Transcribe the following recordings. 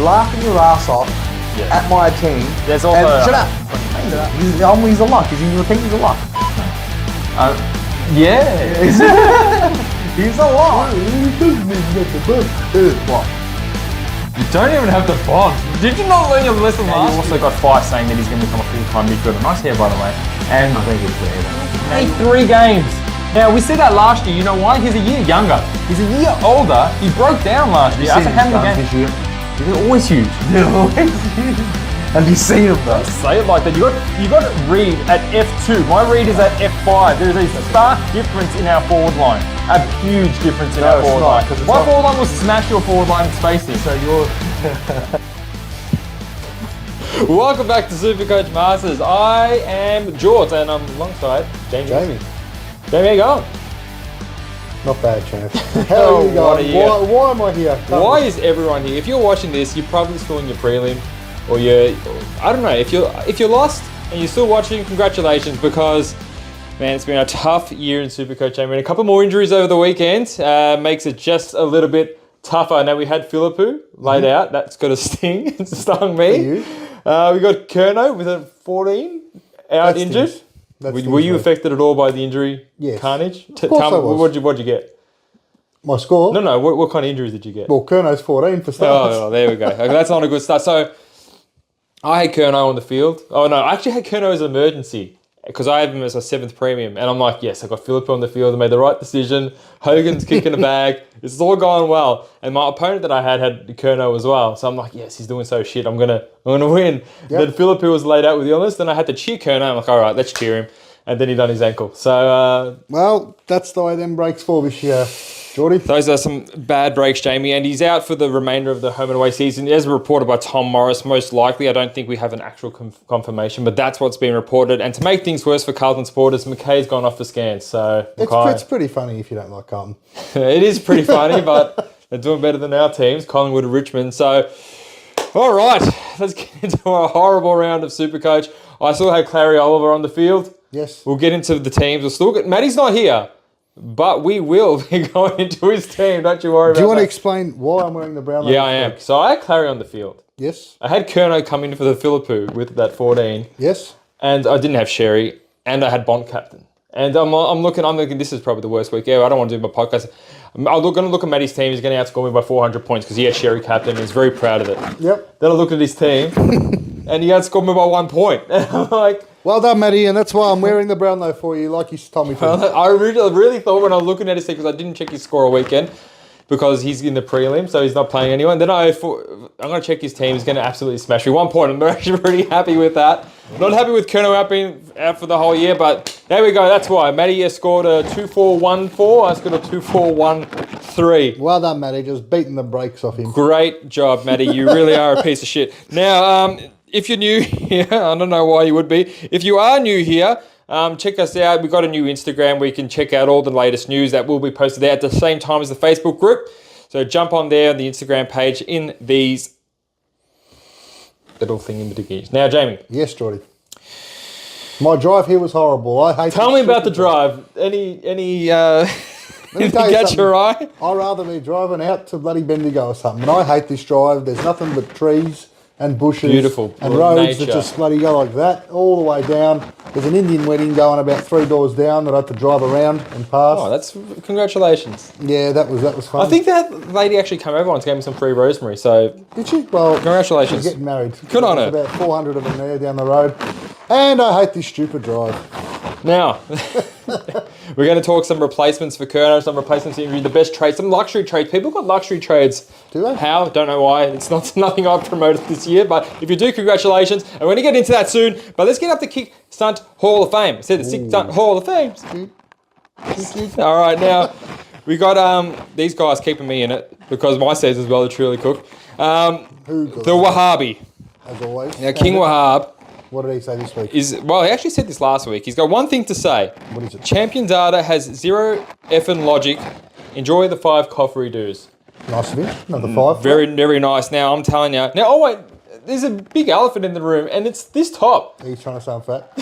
laughing your ass off at my team. There's also... shut up. He's a luck. He's in your team, he's a luck. Yeah. He's a luck. What? You don't even have the box. Did you not learn your lesson last year? You also got Fire saying that he's going to become a full-time midfielder. Nice hair, by the way. And I think it's weird. 3 games. Now, we said that last year. You know why? He's a year younger. He's a year older. He broke down last year. After how many games? They're always huge. They're always huge. Have you seen him though? Say it like that. You got to read at F2. My read is at F5. There's a stark difference in our forward line. A huge difference in our forward line. My forward line will smash your forward line spacing. So you're... Welcome back to SuperCoach Masters. I am George and I'm alongside Jamie. Jamie, how you going? Not bad, champ. How are you going? Why am I here? Why is everyone here? If you're watching this, you're probably still in your prelim, or I don't know. If you're lost and you're still watching, congratulations, because man, it's been a tough year in SuperCoach. I mean, a couple more injuries over the weekend makes it just a little bit tougher. Now we had Philippou laid out. That's got a sting. It's stung me. We got Currrent with a 14 out injured. Were you affected at all by the injury? Yes. Carnage? Of course I was. What'd you get? My score? No. What kind of injuries did you get? Well, Current's 14 for starters. Oh, there we go. Okay, that's not a good start. So I had Current on the field. Oh no, I actually had Current as an emergency because I have him as a 7th premium, and I'm like, yes, I got Philippou on the field. I made the right decision. Hogan's kicking the bag. It's all going well, and my opponent that I had Current as well. So I'm like, yes, he's doing so shit. I'm gonna win. Yep. Then Philippou was laid out with illness. Then I had to cheer Current. I'm like, all right, let's cheer him. And then he done his ankle. So well, that's the way them breaks fall this year, Jordy. Those are some bad breaks, Jamie, and he's out for the remainder of the home and away season. As reported by Tom Morris, most likely. I don't think we have an actual confirmation, but that's what's been reported. And to make things worse for Carlton supporters, McKay's gone off for scans. So it's pretty funny if you don't like Carlton. It is pretty funny, but they're doing better than our teams, Collingwood and Richmond. So, all right, let's get into a horrible round of SuperCoach. I still had Clary Oliver on the field. Yes. We'll get into the teams. We'll still get... Matty's not here, but we will be going into his team. Don't you worry about that. Do you want to explain why I'm wearing the brown? Yeah, I am. So I had Clary on the field. Yes. I had Current come in for the Philippou with that 14. Yes. And I didn't have Sherry, and I had Bond captain. And I'm looking, this is probably the worst week ever. I don't want to do my podcast. I'm going to look at Mattys team. He's going to outscore me by 400 points because he had Sherry captain and he's very proud of it. Yep. Then I looked at his team and he outscored me by 1 point. And I'm like... Well done, Matty, and that's why I'm wearing the brown though for you, like you told me to. I really thought when I was looking at his team, because I didn't check his score all weekend, because he's in the prelim, so he's not playing anyone. Then I'm going to check his team. He's going to absolutely smash me. 1 point. I'm actually pretty happy with that. Not happy with Current being out for the whole year, but there we go. That's why. Matty has scored a 2-4-1-4. I scored a 2-4-1-3. Well done, Matty. Just beating the brakes off him. Great job, Matty. You really are a piece of shit. Now, if you're new here, I don't know why you would be. If you are new here, check us out. We've got a new Instagram where you can check out all the latest news that will be posted there at the same time as the Facebook group. So jump on there on the Instagram page in these little thing in the Now, Jamie. Yes, Jordy. My drive here was horrible. I hate. Tell me about the drive. Any catch your eye? I'd rather be driving out to bloody Bendigo or something. And I hate this drive. There's nothing but trees and bushes. Beautiful. And roads that just bloody go like that all the way down. There's an Indian wedding going about 3 doors down that I had to drive around and past. Oh, that's congratulations. Yeah, that was fun. I think that lady actually came over once, gave me some free rosemary. So did she? Well, congratulations. She's getting married. Good on her. There's about 400 of them there down the road. And I hate this stupid drive. Now, we're going to talk some replacements for Current, some replacements in the best trades, some luxury trades. People got luxury trades. Do they? How? Don't know why. It's not nothing I've promoted this year, but if you do, congratulations. And we're going to get into that soon. But let's get up to Kick Sunt Hall of Fame. I said the Cick Sunt Hall of Fame. All right, now we got these guys keeping me in it because my season's well and truly cooked. The Wahhabi. As always. Now, King Wahhab. What did he say this week? Well, he actually said this last week. He's got one thing to say. What is it? Champion data has zero effing logic. Enjoy the 5 coffee doos. Nice of him. Another 5. Very, very nice. Now, I'm telling you. Now, oh wait, there's a big elephant in the room, and it's this top. He's trying to sound fat.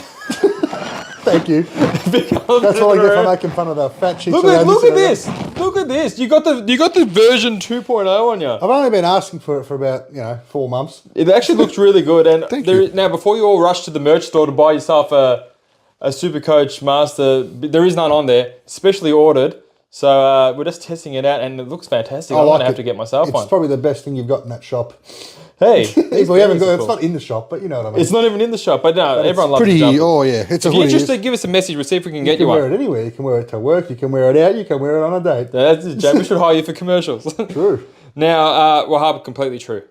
Thank you. That's all I get for making fun of the fat chicks. Look at this. Look at this. You got the version 2.0 on you. I've only been asking for it for about 4 months. It actually looks really good. And Thank you. now, before you all rush to the merch store to buy yourself a SuperCoach Master, there is none on there, specially ordered. So we're just testing it out, and it looks fantastic. I'm going to have to get myself one. It's probably the best thing you've got in that shop. Hey, People haven't got. It's not in the shop, but you know what I mean. It's not even in the shop, but no, everyone loves pretty. the jumper. Oh yeah, it's a If hoodie. you're interested, give us a message. We'll see if we can get you You can wear one. it anywhere. You can wear it to work. You can wear it out. You can wear it on a date. That's it, Jamie. We should hire you for commercials. True. Now, Wahab, completely true.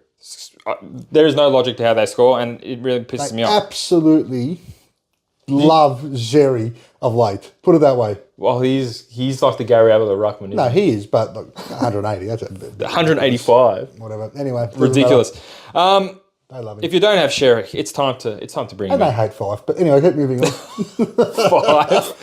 There is no logic to how they score, and it really pisses me off. Absolutely love Jerry of late. Put it that way. Well, he's like the Gary Ablett of Ruckman. Isn't No, he? he is, but look, 180. That's 185. whatever. Anyway, Ridiculous. They love him. If you don't have Sherry, it's time to bring him And they in. hate Fife. But anyway, keep moving on. 5.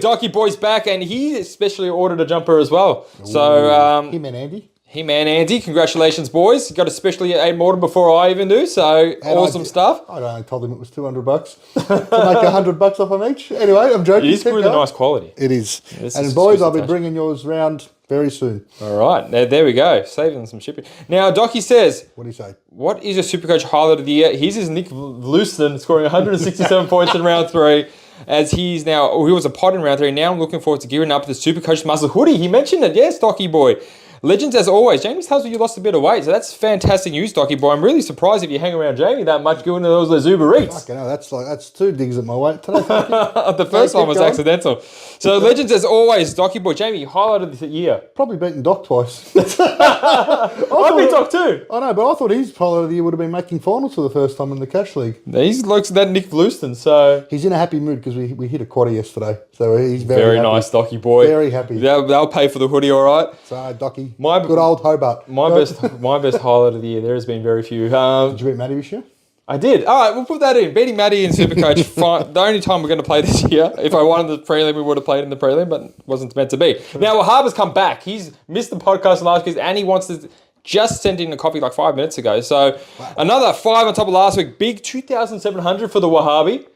Docky Boy's back, and he especially ordered a jumper as well. So Him and Andy. He-Man Andy, congratulations, boys. Got especially a order before I even do, so And awesome stuff. I told him it was $200 to make $100 off them each. Anyway, I'm joking. It is Keep really going. nice quality. It is. This And is boys, I'll be specification. bringing yours round very soon. All right, there we go. Saving some shipping. Now, Docky says, What do you say? what is your SuperCoach highlight of the year? His is Nick Vlooston scoring 167 points in round 3. As he was a pod in round 3. Now I'm looking forward to gearing up the SuperCoach muscle hoodie. He mentioned it. Yes, Docky boy. Legends as always. Jamie tells me you lost a bit of weight, so that's fantastic news, Docky boy. I'm really surprised if you hang around Jamie that much doing those Uber Eats. Fucking hell, that's 2 digs at my weight today. The first one was going. accidental. So legends as always, Docky boy. Jamie, highlight of the year. Probably beaten Doc twice. I beat Doc too. I know, but I thought his highlight of the year would have been making finals for the first time in the Cash League. He looks at that Nick Vlooston, so He's in a happy mood because we hit a quaddy yesterday. So he's very very happy. nice, Docky boy. Very happy. They'll pay for the hoodie, all right. So, Docky, My- good old Hobart. My best highlight of the year. There has been very few. Did you beat Matty this year? I did. All right, we'll put that in. Beating Matty in SuperCoach. Fine. The only time we're going to play this year. If I wanted the prelim, we would have played in the prelim, but it wasn't meant to be. Now, Wahab has come back. He's missed the podcast last week, and he wants to just send in a copy like 5 minutes ago. So another 5 on top of last week. Big 2,700 for the Wahhabi.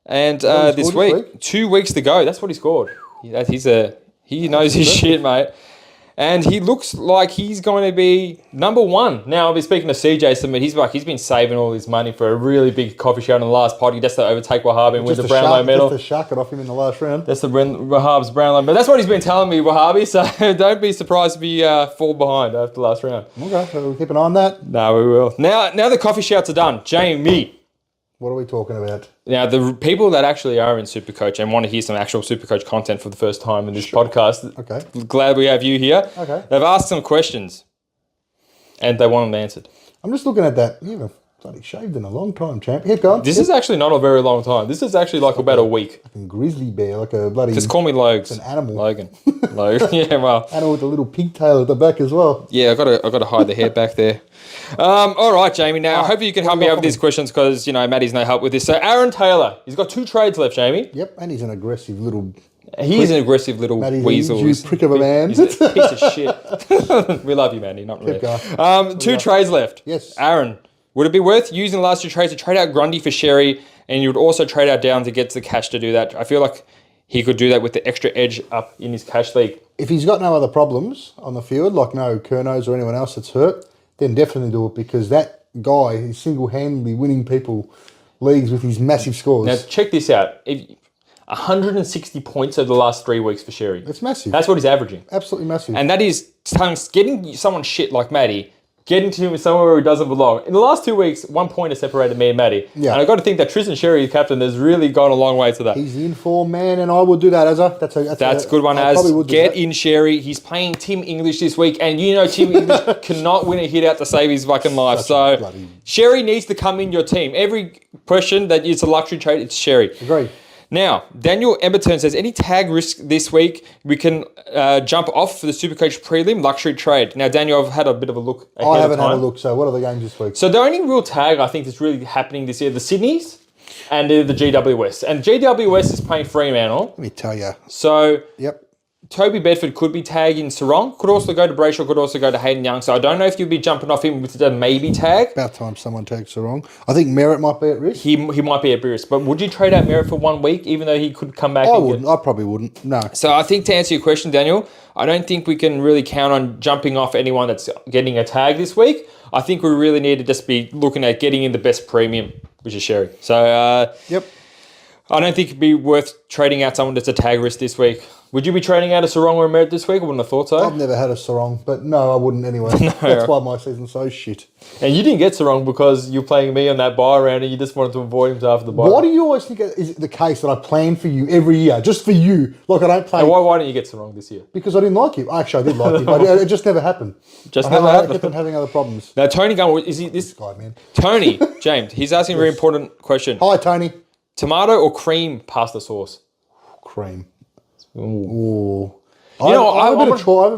And this week, 2 weeks to go. That's what he scored. He knows his shit, mate. And he looks like he's going to be number 1. Now, I'll be speaking to CJ Smith. He's been saving all his money for a really big coffee shop in the last pod. He just to overtake Wahhabi and win the Brownlow medal. Just to shark it off him in the last round. That's the Wahhab's Brownlow medal. That's what he's been telling me, Wahhabi. So don't be surprised if we fall behind after the last round. Okay, so we'll keep an eye on that. No, we will. Now the coffee shouts are done. Jamie. What are we talking about? Now, the people that actually are in SuperCoach and want to hear some actual SuperCoach content for the first time in this podcast, Okay. glad we have you here. Okay. They've asked some questions and they want them answered. I'm just looking at that. You haven't bloody shaved in a long time, champ. Here, go on. This is actually not a very long time. This is actually like about a week. Fucking grizzly bear, like a bloody Just call me Logs. an animal. Logan. Logan. Yeah, well. animal with a little pigtail at the back as well. Yeah, I got to hide the hair back there. All right, Jamie. Now, hopefully you can help me out with these questions because, Maddie's no help with this. So, Aaron Taylor, he's got 2 trades left, Jamie. Yep, and he's an aggressive little... He's an aggressive little Matty, weasel. you prick of a man. He's a piece of shit. We love you, Mandy. Not really. Keep 2 trades left. Yes. Aaron, would it be worth using the last 2 trades to trade out Grundy for Sherry, and you would also trade out Down to get the cash to do that? I feel like he could do that with the extra edge up in his cash league. If he's got no other problems on the field, like no Curnos or anyone else that's hurt, then definitely do it because that guy is single-handedly winning people leagues with his massive scores. Now, check this out. 160 points over the last 3 weeks for Sherry. It's massive. That's what he's averaging. Absolutely massive. And that is getting someone shit like Matty, getting to him somewhere where he doesn't belong. In the last 2 weeks, 1 point has separated me and Matty. Yeah. And I've got to think that Tristan Sherry, the captain, has really gone a long way to that. He's in form, man, and I would do that, Azza. That's a good one, I Az. probably would do Get that. in Sherry. He's playing Tim English this week, and Tim English cannot win a hit out to save his fucking life. Such a So bloody- Sherry needs to come in your team. Every question that it's a luxury trade, it's Sherry. Agree. Now, Daniel Emberton says, any tag risk this week we can jump off for the SuperCoach prelim luxury trade. Now, Daniel, I've had a bit of a look ahead I haven't of time. had a look, so what are the games this week? So the only real tag I think that's really happening this year, the Sydneys and the GWS. And GWS is playing Fremantle. Let me tell you. So Yep. Toby Bedford could be tagging Sarong. Could also go to Brayshaw. Could also go to Hayden Young. So I don't know if you'll be jumping off him with the maybe tag. About time someone tags the wrong. I think Merritt might be at risk. He might be at risk. But would you trade out Merritt for 1 week, even though he could come back? I probably wouldn't. No. So I think to answer your question, Daniel, I don't think we can really count on jumping off anyone that's getting a tag this week. I think we really need to just be looking at getting in the best premium, which is Sherry. So Yep. I don't think it'd be worth trading out someone that's a tag risk this week. Would you be trading out a Sarong or a Merritt this week? I wouldn't have thought so. I've never had a Sarong, but no, I wouldn't anyway. That's why my season's so shit. And you didn't get Sarong because you're playing me on that buy round and you just wanted to avoid him after the buy. Why do you always think is it the case that I plan for you every year, just for you? Like I don't play... And why didn't you get Sarong this year? Because I didn't like him. Actually, I did like him. It just never happened. I kept on having other problems. Now, Tony Gunn, is he this guy, man? Tony, James, he's asking a very important question. Hi, Tony. Tomato or cream pasta sauce? Cream. Ooh. I have a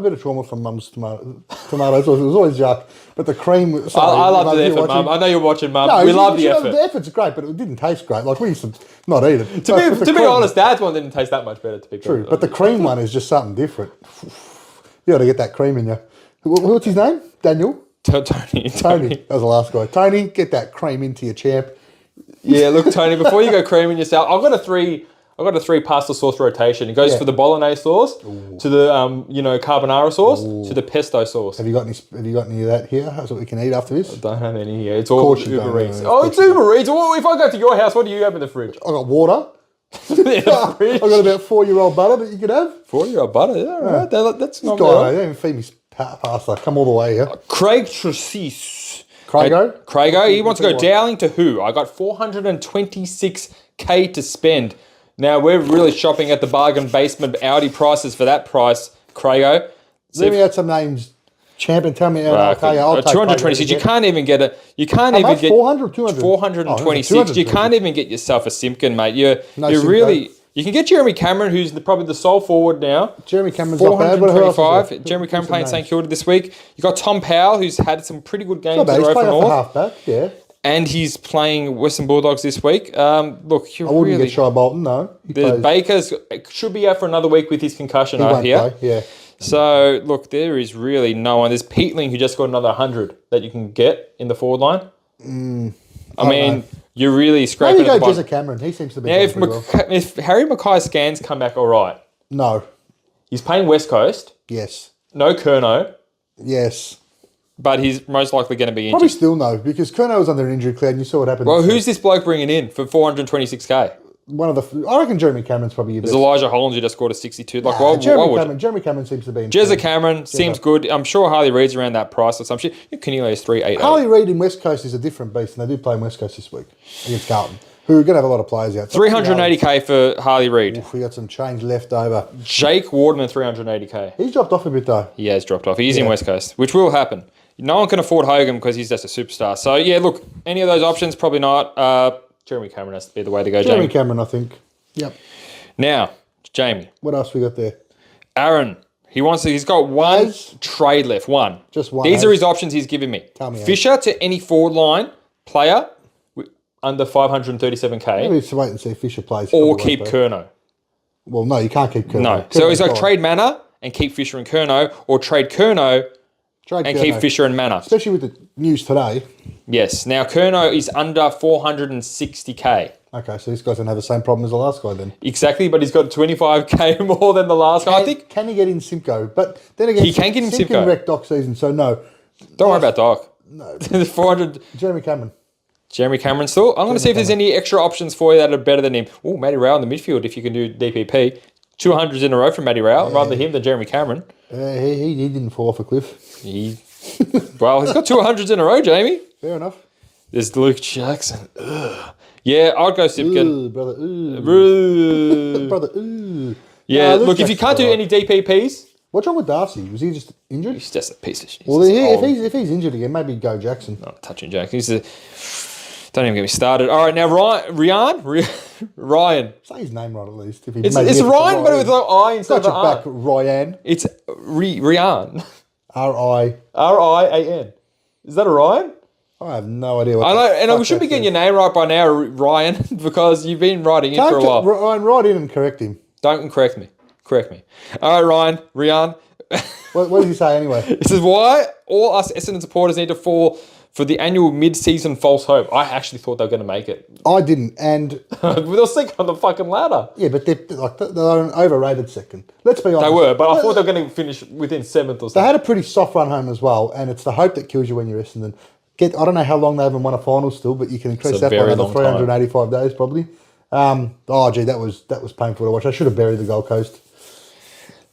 bit of trauma from Mum's tomatoes. It was always yuck. But the cream... I love the effort, Mum. I know you're watching, Mum. No, we love the effort. The effort's great, but it didn't taste great. Like, we used to not eat it. To be honest, Dad's one didn't taste that much better, to be true. But the cream one is just something different. You got to get that cream in you. What's his name? Daniel? Tony. That was the last guy. Tony, get that cream into your champ. Yeah, look, Tony, before you go creaming yourself, I've got a three pasta sauce rotation. It goes for the bolognese sauce, to the carbonara sauce, to the pesto sauce. Have you got any of that here? That's what we can eat after this. I don't have any here. It's all Uber Eats. Oh, it's Uber Eats. Well, if I go to your house, what do you have in the fridge? I got water. In the fridge. I got about 4-year-old butter that you could have. 4-year-old butter. Yeah, all right. That's not bad. They don't even feed me pasta. Come all the way here. Craig Tracis. Craigo, he wants to go Dowling to who? I got 426k to spend. Now, we're really shopping at the bargain basement Audi prices for that price, Craigo. Let me add some names. Champ, and tell me I'll take 226. You can't even get it. You can't even get 400, 200. 426. You can't even get yourself a Simpkin, mate. You're really... You can get Jeremy Cameron, who's probably the sole forward now. Jeremy Cameron's not bad. 425. Jeremy Cameron playing St Kilda this week. You got Tom Powell, who's had some pretty good games in a row for North. Halfback, yeah. And he's playing Western Bulldogs this week. Look, I wouldn't get Shy Bolton, no. Baker's should be out for another week with his concussion out here. Yeah. So, look, there is really no one. There's Peatling, who just got another 100 that you can get in the forward line. I mean... You're really scraping at the bottom. Maybe go Jezza Cameron. He seems to be if Harry Mackay's scans come back all right. No. He's playing West Coast. Yes. No Curnow. Yes. But he's most likely going to be injured. Probably still no, because Curnow was under an injury cloud and you saw what happened. Well, who's this bloke bringing in for 426k? I reckon Jeremy Cameron's probably your best. There's Elijah Hollands who just scored a 62. Jeremy Cameron seems to be in Jezza Cameron seems good. I'm sure Harley Reid's around that price or some shit. Canelo is 388. Harley Reid in West Coast is a different beast, and they do play in West Coast this week against Carlton, who are going to have a lot of players out. 380k for Harley Reid. We got some change left over. Jake Warden at 380k. He's dropped off a bit though. He has dropped off. He's in West Coast, which will happen. No one can afford Hogan because he's just a superstar. So yeah, look, any of those options probably not. Jeremy Cameron has to be the way to go. Jeremy Cameron, I think. Yep. Now, Jamie. What else we got there? Aaron. He's got one trade left. One. Just one. These are his options he's giving me. Tell me. Fisher to any forward line player under 537k. Maybe just wait and see if Fisher plays. Or keep Curnow. Well, no, you can't keep Curnow. No. So he's got trade Manor and keep Fisher and Curnow, or trade Curnow and keep Fisher and Manor. Especially with the news today. Yes. Now, Curnow is under 460k. Okay, so this guy's going to have the same problem as the last guy then. Exactly, but he's got 25k more than the last guy. I think. Can he get in Simcoe? But then again, he can get in Simcoe. Wreck Doc season, so no. Don't worry about Doc. No. 400. Jeremy Cameron still. I'm going to see if there's any extra options for you that are better than him. Oh, Matty Rowell in the midfield if you can do DPP. 200s in a row from Matty Rowell, rather him than Jeremy Cameron. He didn't fall off a cliff. Well, he's got 200s in a row, Jamie. Fair enough. There's Luke Jackson. Ugh. Yeah, I'd go Simpkin. Ooh, brother. Ooh. Brother. Ooh. Yeah, look, if you can't do any DPPs. What's wrong with Darcy? Was he just injured? He's just a piece of shit. Well, if he's injured again, maybe go Jackson. Not touching Jackson. Don't even get me started. All right, now Ryan. Say his name right at least. It's Ryan, but with an I instead of an R. Back, Ryan. It's Ryan. R-I-A-N. Is that a Ryan? I have no idea what I know, and we should be getting your name right by now, Ryan, because you've been writing in for a while. Ryan, write in and correct him. Don't correct me. Correct me. All right, Rian. What does he say anyway? This is why all us Essendon supporters need to fall for the annual mid-season false hope. I actually thought they were going to make it. I didn't, and they were second on the fucking ladder. yeah, but they're an overrated second. Let's be honest. They were, but I thought they were going to finish within 7th or They something. had a pretty soft run home as well, and it's the hope that kills you when you're Essendon. I don't know how long they haven't won a final still, but you can increase It's a that by very another long time. 385 days probably. That was painful to watch. I should have buried the Gold Coast.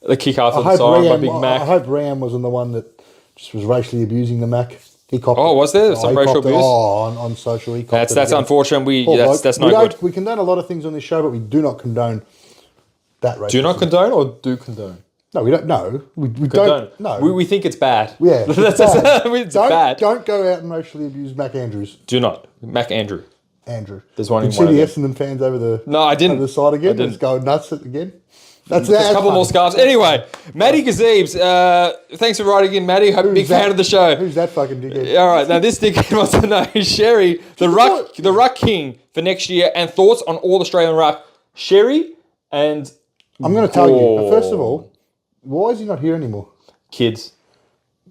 The kick after I the hope siren by Big Mac. I hope Ram wasn't the one that just was racially abusing the Mac. He copped Oh, was there some he racial copped it. abuse? On social. He copped That's it. unfortunate. Poor bloke. That's no good. We condone a lot of things on this show, but we do not condone that racism. Do not condone or do condone? No, we don't. No, we Condone. don't. No, We think it's bad. yeah, That's bad. it's bad. Don't go out and racially abuse Mac Andrews. Do not. Mac Andrew. Andrew. There's one You in see one the of them. Essendon fans over the No, I didn't. over the side again. I didn't. Let's go nuts again. That's There's a couple more scarves. Anyway, Matty Gazebes, thanks for writing in, Matty. Hope big fan of the show. Who's that fucking dickhead? All right, now this dickhead wants to know Sherry, the ruck king for next year, and thoughts on all Australian ruck. Sherry and I'm going to tell you. But first of all, why is he not here anymore? kids.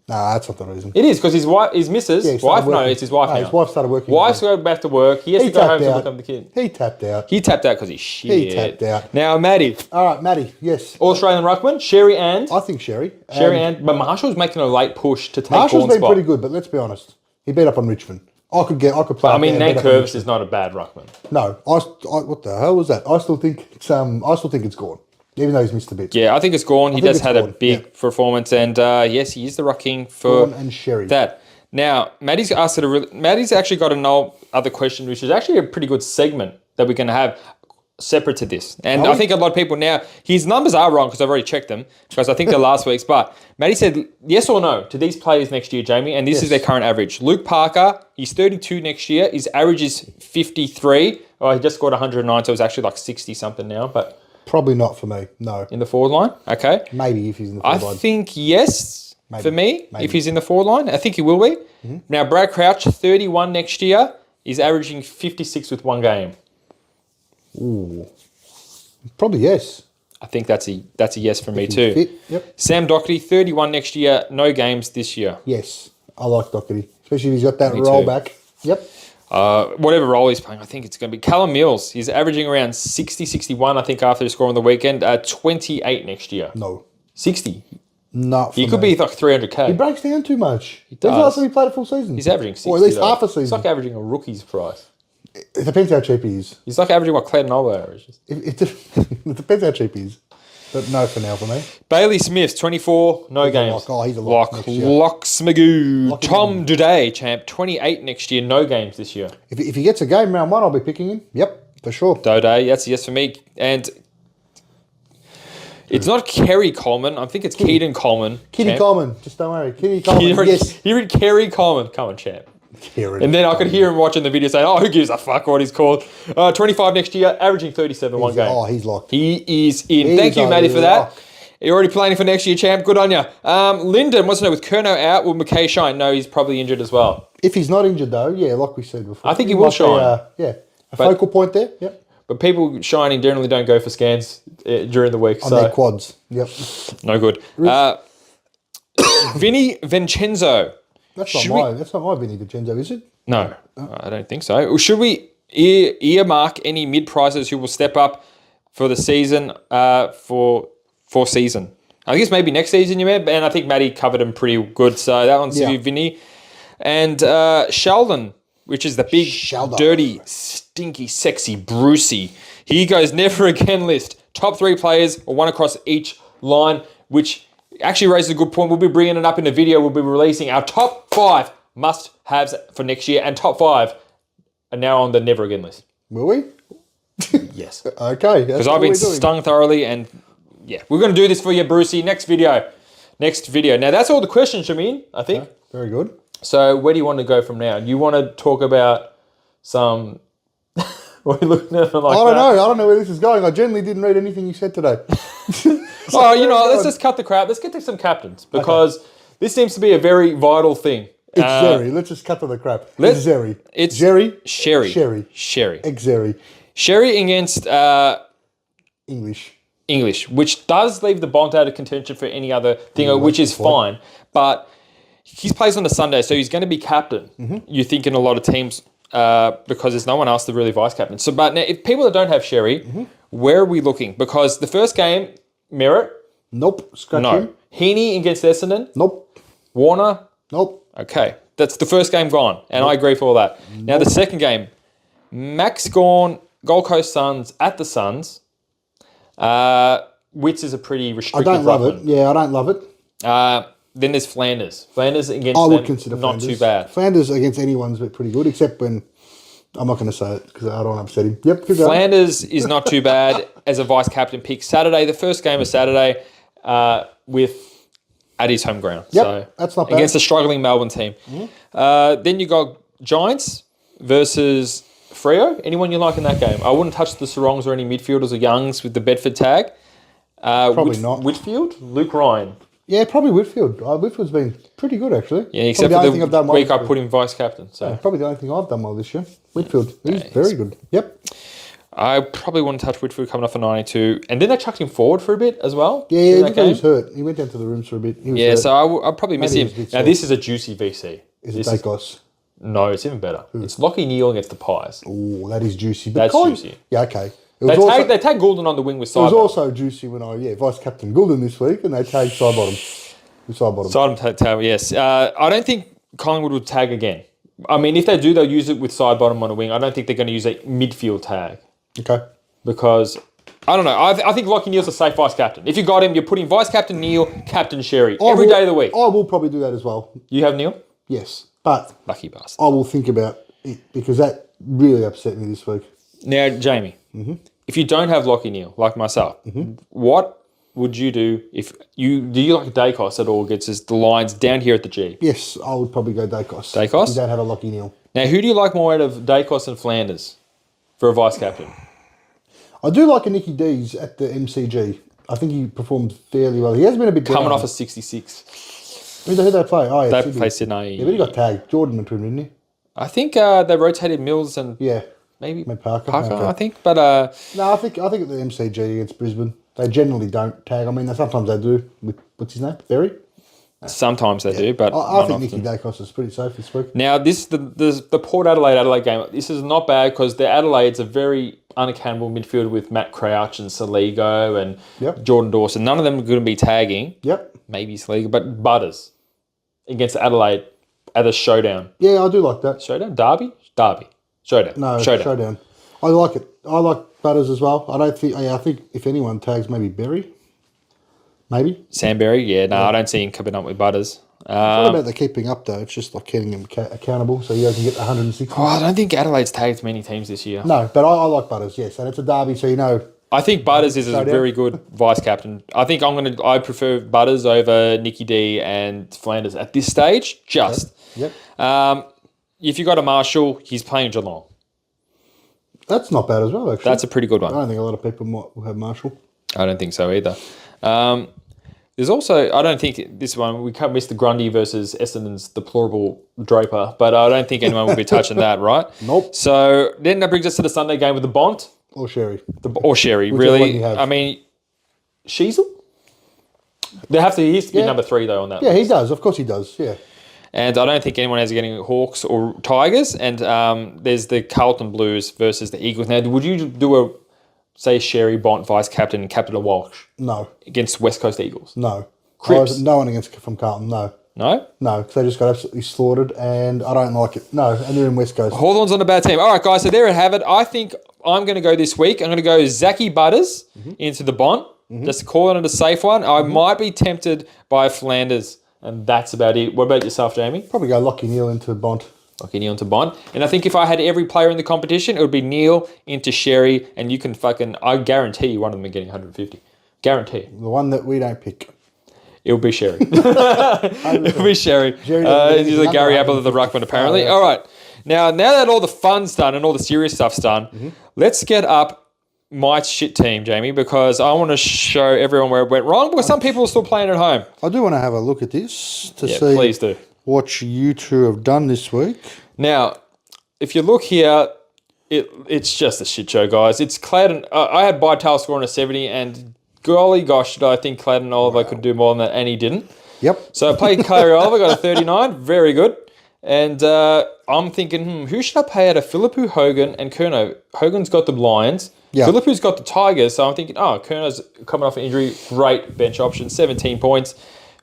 Nah, that's not the reason. It is because his missus, Yeah, he started wife. No, working. it's his wife No, now. his wife started working. Wife's going back to work. He has He to go home tapped to out. look after the kid. He tapped out. He tapped out because he's shit. He tapped out. Now, Matty, All right, Matty. Yes, all Australian ruckman, Sherry and I think Sherry. but Marshall's making a late push to take Marshall's Vaughan's been spot. pretty good, but let's be honest. He beat up on Richmond. I could play. I mean, up there, Nate beat up on Curvis Richmond. is not a bad ruckman. No, what the hell was that? I still think it's gone, even though he's missed a bit. Yeah, I think it's gone. He think does it's had a gone, big yeah. performance, and yes, he is the ruck king for Vaughan and Sherry. that. Now, Matty's asked Matty's actually got another other question, which is actually a pretty good segment that we're going to have separate to this. And I think a lot of people now, his numbers are wrong because I've already checked them because I think they're last week's. But Matty said yes or no to these players next year, Jamie, and this is their current average. Luke Parker, he's 32 next year. His average is 53. Oh, he just scored 109, so it's actually like 60 something now. But Probably not for me. No, in the forward line, okay. maybe if he's in the I forward line. think yes for me, Maybe. if he's in the forward line. I think he will be. Now, Brad Crouch, 31 next year, is averaging 56 with one game. Probably yes. I think that's a yes for me He's too. fit. Yep. Sam Doherty, 31 next year, no games this year. Yes, I like Doherty, especially if he's got that Me roll too. back. Yep. Whatever role he's playing, I think it's going to be. Callum Mills, he's averaging around 60, 61, I think, after his score on the weekend. 28 next year. No, 60. not for He could me. be like 300k. He breaks down too much. He does. When's the last time he played a full season? He's averaging 60. or at least though. half a It's season. like averaging a rookie's price. It depends how cheap he is. He's like averaging what Clayton Oliver averages. It depends how cheap he is. But no for now for me. Bailey Smith, 24, no games. lock. Oh, he's a lock next year. Smagoo. Lock him Tom Duday, champ, 28 next year, no games this year. If he gets a game round one, I'll be picking him. Yep, for sure. Duday, that's a yes for me. And it's not Kerry Coleman. I think it's Keaton Coleman. Kitty champ. Coleman, just don't worry. Kitty Coleman, yes. You read Kerry Coleman. Come on, champ. Kieran And then I could hear him watching the video saying, oh, who gives a fuck what he's called? 25 next year, averaging 37 one game. Oh, he's locked. He is in. He Thank is you, a Matty, for that. lock. You're already planning for next year, champ. Good on you. Lyndon wants to know, with Curnow out, will McKay shine? No, he's probably injured as well. If he's not injured though, yeah, like we said before. I think he will might be, shine. A focal point there. Yep. But people shining generally don't go for scans during the week. On so their quads. Yep. no good. Vinny Vincenzo. That's Should not my Vinny Vincenzo, is it? No, I don't think so. Should we earmark any mid-pricers who will step up for the season, for season? I guess maybe next season, you meant, and I think Matty covered him pretty good, so that one's you, Vinny. And Sheldon, which is the big, dirty, stinky, sexy Brucey. He goes never again list. Top 3 players or one across each line, which actually raises a good point. We'll be bringing it up in a video. We'll be releasing our top 5 must-haves for next year, and top 5 are now on the never again list. Will we? Yes. Okay. Because I've been stung thoroughly, and yeah, we're going to do this for you, Brucey. Next video. Now, that's all the questions, Shamin, I think. Okay, very good. So where do you want to go from now? You want to talk about some... What are you looking at like I don't know where this is going. I generally didn't read anything you said today. Let's just cut the crap. Let's get to some captains, because this seems to be a very vital thing. It's Zeri. Let's just cut to the crap. It's Zeri. It's Jerry. Sherry. Sherry. Sherry. Ex-Zeri. Sherry against... English. English, which does leave the Bont out of contention for any other thing, which is fine. But he plays on a Sunday, so he's going to be captain. You think in a lot of teams because there's no one else to really vice captain. So, but now if people that don't have Sherry, where are we looking? Because the first game, Merritt. Nope. Scratch him. Heaney against Essendon. Nope. Warner. Nope. Okay, that's the first game gone, and I agree for all that. Now the second game, Max gone, Gold Coast Suns at the Suns. Wits is a pretty restricted. I don't love it. Yeah, I don't love it. Then there's Flanders. Flanders against I would them, consider not Flanders. too bad. Flanders against anyone's pretty good, except when I'm not going to say it because I don't want to upset him. Yep, keep going. Flanders is not too bad as a vice captain pick. Saturday, the first game of Saturday, with at his home ground. Yep, So that's not bad. against a struggling Melbourne team. Then you got Giants versus Freo. Anyone you like in that game? I wouldn't touch the Sarongs or any midfielders or Youngs with the Bedford tag. Probably not. Whitfield, Luke Ryan. Yeah, probably Whitfield. Whitfield's been pretty good, actually. Yeah, except probably for the week I well. put him vice captain. So Probably the only thing I've done well this year. Whitfield. He's very good. Yep. I probably wouldn't touch Whitfield coming off a 92. And then they chucked him forward for a bit as well. Yeah, because he was hurt. He went down to the rooms for a bit. He was hurt. So I'll probably miss Maybe him. he was a bit Now, sore. this is a juicy VC. Is it Dacos? No, it's even better. It's Lockie Neal against the Pies. Oh, that is juicy. That's juicy. Yeah, okay. They tagged Goulden on the wing with It was Sidebottom. also juicy when vice captain Goulden this week, and they tagged Sidebottom. Sidebottom, yes. I don't think Collingwood would tag again. I mean, if they do, they'll use it with Sidebottom on a wing. I don't think they're going to use a midfield tag. Okay. Because, I don't know, I think Lockie Neal's a safe vice captain. If you got him, you're putting vice captain Neal, captain Sherry, every day of the week. I will probably do that as well. You have Neal? Yes. But Lucky bastard. I will think about it because that really upset me this week. Now, Jamie, if you don't have Lockie Neal, like myself, what would you do if do you like Dacos at all gets the lines down here at the G? Yes, I would probably go Dacos. Dacos? You don't have a Lockie Neal. Now, who do you like more out of Dacos and Flanders for a vice captain? I do like a Nicky D's at the MCG. I think he performed fairly well. He has been a bit Coming down. off a 66. Who they play? Oh, yeah, They play Sydney. Yeah, but he got tagged. Jordan went to him, didn't he? I think they rotated Mills and Yeah. maybe Parker. Parker, Okay. I think. But No, I think at the MCG against Brisbane, they generally don't tag. I mean, sometimes they do with, what's his name? Berry? sometimes they do, but I think not Nicky often. Dacos is pretty safe this week. Now, the Port Adelaide game, this is not bad because the Adelaide's a very unaccountable midfield with Matt Crouch and Saligo and Jordan Dawson. None of them are going to be tagging. Yep. Maybe Saligo, but Butters against Adelaide at a showdown. Yeah, I do like that. Showdown? Derby? Showdown. No, Showdown. showdown. I like it. I like Butters as well. I think if anyone tags, maybe Berry. Maybe. Samberry? Yeah, no, I don't see him coming up with Butters. What about the keeping up, though? It's just like keeping him accountable so he doesn't get 160. I don't think Adelaide's tagged many teams this year. No, but I like Butters, yes. And it's a derby, so you know. I think Butters is a Showdown. very good vice captain. I think I prefer Butters over Nicky D and Flanders at this stage. Yep. If you got a Marshall, he's playing Geelong. That's not bad as well, actually. That's a pretty good I one. don't think a lot of people will have Marshall. I don't think so either. There's also, I don't think this one, we can't miss the Grundy versus Essendon's deplorable Draper, but I don't think anyone will be touching that, right? Nope. So then that brings us to the Sunday game with the Bont. Or Sherry. Or Sherry, Whichever one really. you have. I mean, Sheasel? He has to be Yeah. number 3, though, on that. Yeah, he does. Of course he does, yeah. And I don't think anyone has getting Hawks or Tigers. And there's the Carlton Blues versus the Eagles. Now, would you do say Sherry, Bont, vice captain, and captain of Walsh No. against West Coast Eagles? No. Cripps? No one from Carlton, no. No? No, because they just got absolutely slaughtered, and I don't like it. No, and they're in West Coast. Hawthorn's on a bad team. All right, guys, so there you have it. I think I'm going to go this week. I'm going to go Zachy Butters into the Bont. Just call it a safe one. I might be tempted by Flanders, and that's about it. What about yourself, Jamie? Probably go Lockie Neal into Bont. Okay, Neal into Bont. And I think if I had every player in the competition, it would be Neal into Sherry, and you can I guarantee you one of them are getting 150. Guarantee. The one that we don't pick. It'll be Sherry. It'll be Sherry. He's a Gary Apple of the Ruckman, apparently. Oh, yeah. All right. Now that all the fun's done and all the serious stuff's done, let's get up my shit team, Jamie, because I want to show everyone where it went wrong, because some people are still playing at home. I do want to have a look at this to see Please do. what you two have done this week. Now, if you look here, it's just a shit show, guys. It's Clayton. I had Bytail scoring a 70 and golly gosh, did I think Clayton Oliver could do more than that, and he didn't. Yep. So I played Clary Oliver, got a 39, very good. And I'm thinking, who should I pay out of Philippou, Hogan, and Curnow? Hogan's got the Lions. Yeah. Philippou's got the Tigers. So I'm thinking, Curnow's coming off an injury, great bench option, 17 points.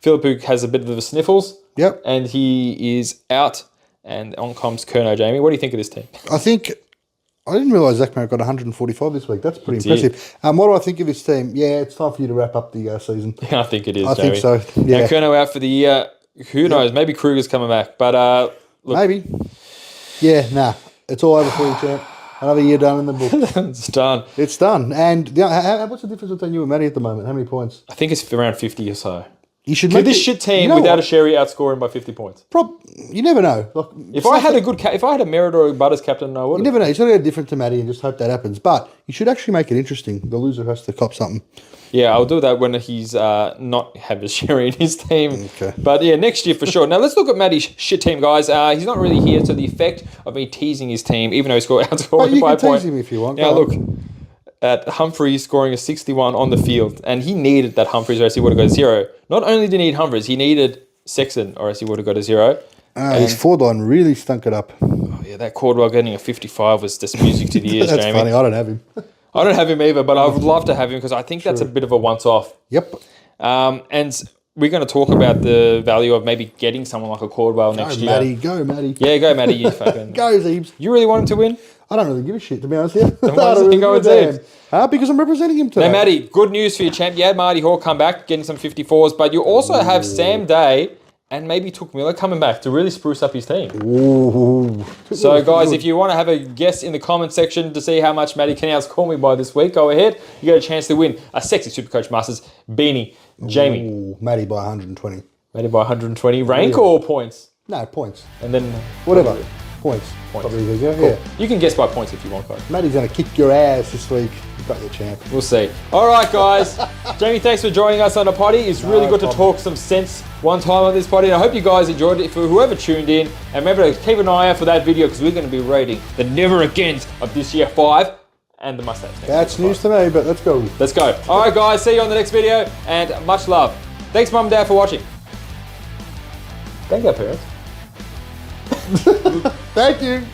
Philippou has a bit of the sniffles. Yep. And he is out. And on comes Curnow, Jamie. What do you think of this team? I didn't realise Zach Merritt got 145 this week. That's pretty impressive. What do I think of his team? Yeah, it's time for you to wrap up the season. Yeah, I think it is, I Jamie. think so, yeah. Now, Curnow out for the year. Who knows? Maybe Kruger's coming back. But look. Maybe. Yeah, nah. It's all over for you, champ. Another year done in the book. It's done. It's done. And what's the difference between you and Matty at the moment? How many points? I think it's around 50 or so. You should Could make this shit team without a Sherry outscore him by 50 points? You never know. Like, If I had a Merritt or a Butters captain, I would. You never know. He's got to go different to Matty and just hope that happens. But you should actually make it interesting. The loser has to cop something. Yeah, I'll do that when he's not have a Sherry in his team. Okay. But yeah, next year for sure. Now let's look at Matty's shit team, guys. He's not really here to the effect of me teasing his team, even though he scored outscored you by a can point. tease him if you want. Now Go look, at Humphreys scoring a 61 on the field, and he needed that Humphreys or else he would have got a 0. Not only did he need Humphreys, he needed Sexton or else he would have got a 0. His forward line really stunk it up. Oh yeah, that Cordwell getting a 55 was just music to the ears, That's Jamie. funny. I don't have him. I don't have him either, but I would love to have him because I think that's a bit of a once-off. Yep. And we're going to talk about the value of maybe getting someone like a Cordwell next year. Go, Matty. Yeah, go, Matty. You fucking Go, Zeebs. You really want him to win? I don't really give a shit, to be honest with you. Then why does it go with Zeebs? Because I'm representing him today. Now, Matty, good news for you, champ. You had Marty Hall come back, getting some 54s, but you also have Sam Day and maybe Took Miller coming back to really spruce up his team. Ooh. So, guys, if you want to have a guess in the comment section to see how much Matty can outscore me by this week, go ahead. You got a chance to win a sexy SuperCoach Masters beanie. Jamie. Ooh, Matty by 120. Matty by 120. Rank or points? No, points. And then... Whatever. Points. Probably easier. Cool. Yeah. You can guess by points if you want, guys. Matty's going to kick your ass this week. You've got your champ. We'll see. All right, guys. Jamie, thanks for joining us on the potty. It's really good to talk some sense one time on this potty. And I hope you guys enjoyed it. For whoever tuned in, and remember to keep an eye out for that video because we're going to be rating the never agains of this year 5 and the mustache. That's news to me, but let's go. Let's go. All right, guys. See you on the next video, and much love. Thanks, Mum and Dad, for watching. Thank you, parents. Thank you.